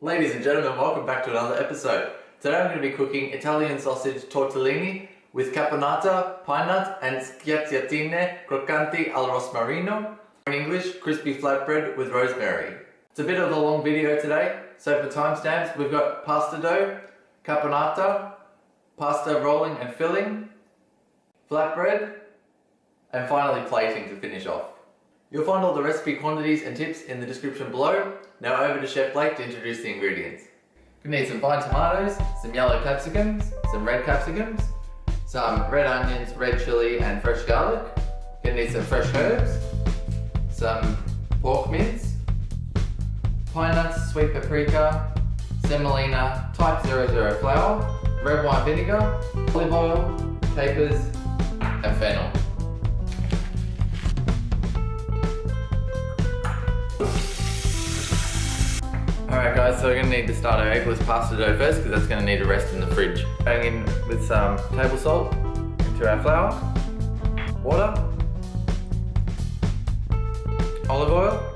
Ladies and gentlemen, welcome back to another episode. Today I'm going to be cooking Italian sausage tortellini with caponata, pine nut and schiacciatine croccanti al rosmarino. In English, crispy flatbread with rosemary. It's a bit of a long video today, so for timestamps we've got pasta dough, caponata, pasta rolling and filling, flatbread, and finally plating to finish off. You'll find all the recipe quantities and tips in the description below. Now over to Chef Blake to introduce the ingredients. You're going to need some fine tomatoes, some yellow capsicums, some red capsicums, some red onions, red chilli and fresh garlic. You're going to need some fresh herbs, some pork mince, pine nuts, sweet paprika, semolina, type 00 flour, red wine vinegar, olive oil, capers and fennel. Alright guys, so we're going to need to start our eggless pasta dough first because that's going to need to rest in the fridge. Going in with some table salt into our flour, water, olive oil,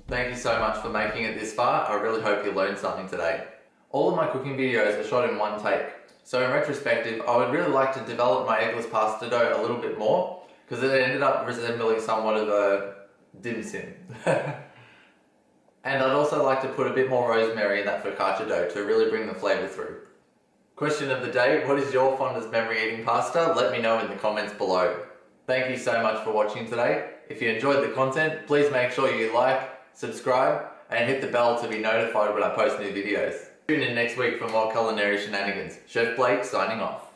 Thank you so much for making it this far. I really hope you learned something today. All of my cooking videos are shot in one take. So in retrospective, I would really like to develop my eggless pasta dough a little bit more because it ended up resembling somewhat of a dim sum. And I'd also like to put a bit more rosemary in that focaccia dough to really bring the flavour through. Question of the day, what is your fondest memory eating pasta? Let me know in the comments below. Thank you so much for watching today. If you enjoyed the content, please make sure you like, subscribe, and hit the bell to be notified when I post new videos. Tune in next week for more culinary shenanigans. Chef Blake signing off.